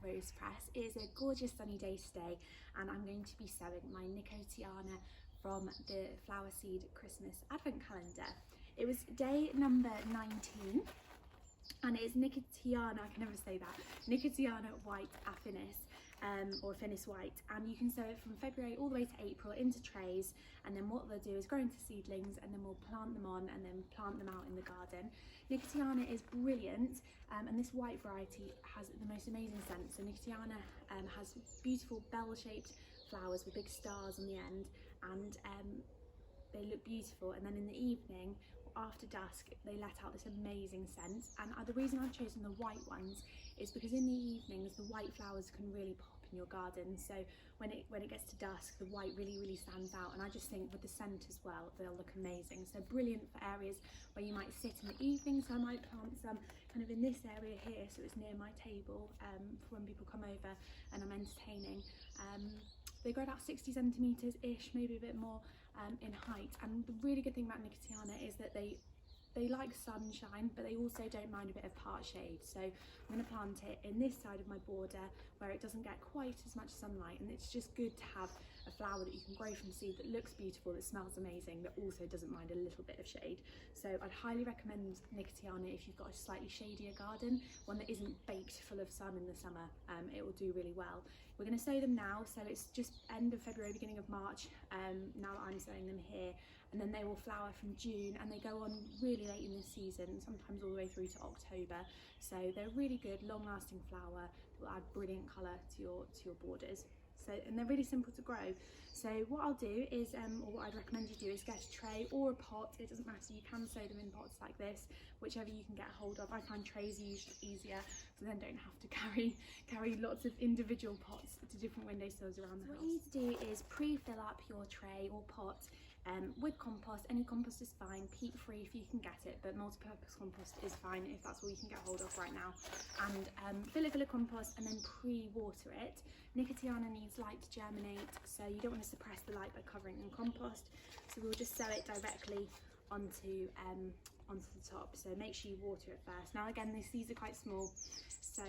rose press. It is a gorgeous sunny day today and I'm going to be sewing my Nicotiana from the Flower Seed Christmas Advent Calendar. It was day number 19 and it's Nicotiana, I can never say that, Nicotiana White Affinis, or Affinis White, and you can sew it from February all the way to April into trays, and then what they'll do is grow into seedlings and then we'll plant them on and then plant them out in the garden. Nicotiana is brilliant, and this white variety has the most amazing scent. So Nicotiana has beautiful bell-shaped flowers with big stars on the end, and they look beautiful, and then in the evening after dusk they let out this amazing scent. And the reason I've chosen the white ones is because in the evenings the white flowers can really pop in your garden, so when it gets to dusk the white really stands out, and I just think with the scent as well they'll look amazing. So brilliant for areas where you might sit in the evening, so I might plant some kind of in this area here so it's near my table for when people come over and I'm entertaining. They grow about 60 centimetres ish, maybe a bit more in height, and the really good thing about Nicotiana is that they like sunshine, but they also don't mind a bit of part shade. So I'm going to plant it in this side of my border where it doesn't get quite as much sunlight, and it's just good to have a flower that you can grow from seed that looks beautiful, that smells amazing, that also doesn't mind a little bit of shade. So I'd highly recommend Nicotiana if you've got a slightly shadier garden, one that isn't baked full of sun in the summer. It will do really well. We're going to sow them now, so it's just end of February, beginning of March, now that I'm sowing them here, and then they will flower from June and they go on really late in the season, sometimes all the way through to October. So they're really good, long-lasting flower that will add brilliant colour to your borders. So, and they're really simple to grow. So what I'll do is, or what I'd recommend you do is get a tray or a pot. It doesn't matter, you can sow them in pots like this, whichever you can get hold of. I find trays are usually easier, so then don't have to carry lots of individual pots to different windowsills around the house. What you need to do is pre-fill up your tray or pot with compost. Any compost is fine, peat free if you can get it, but multi-purpose compost is fine if that's all you can get hold of right now. And fill it full of compost and then pre-water it. Nicotiana needs light to germinate, so you don't want to suppress the light by covering in compost. So we'll just sow it directly onto the top. So make sure you water it first. Now again, these seeds are quite small, so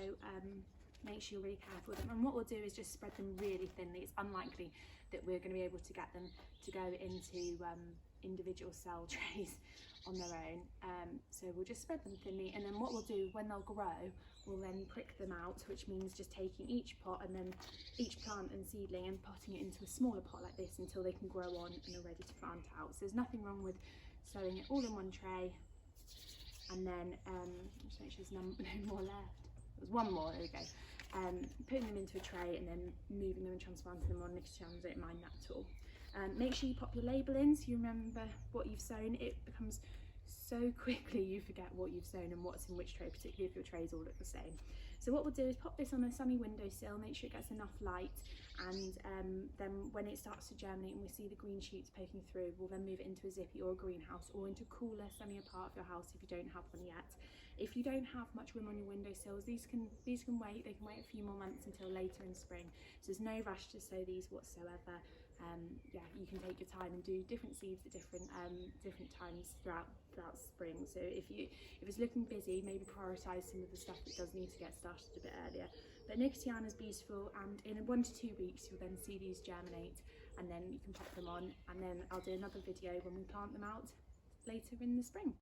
make sure you're really careful with them. And what we'll do is just spread them really thinly. It's unlikely that we're going to be able to get them to go into individual cell trays on their own. So we'll just spread them thinly, and then what we'll do when they'll grow, we'll then prick them out, which means just taking each pot and then each plant and seedling and potting it into a smaller pot like this until they can grow on and are ready to plant out. So there's nothing wrong with sowing it all in one tray, and then just make sure there's no more left. There's one more, there we go. Putting them into a tray and then moving them and transplanting them on. Nicotiana don't mind that at all. Make sure you pop your label in so you remember what you've sown. It becomes so quickly you forget what you've sown and what's in which tray, particularly if your trays all look the same. So what we'll do is pop this on a sunny windowsill, make sure it gets enough light, and then when it starts to germinate and we see the green shoots poking through, we'll then move it into a zippy or a greenhouse, or into a cooler, sunnier part of your house if you don't have one yet. If you don't have much room on your windowsills, these can wait. They can wait a few more months until later in spring. So there's no rush to sow these whatsoever. Yeah, you can take your time and do different seeds at different times throughout spring. So if it's looking busy, maybe prioritise some of the stuff that does need to get started a bit earlier. But Nicotiana is beautiful, and in 1 to 2 weeks you'll then see these germinate, and then you can pop them on, and then I'll do another video when we plant them out later in the spring.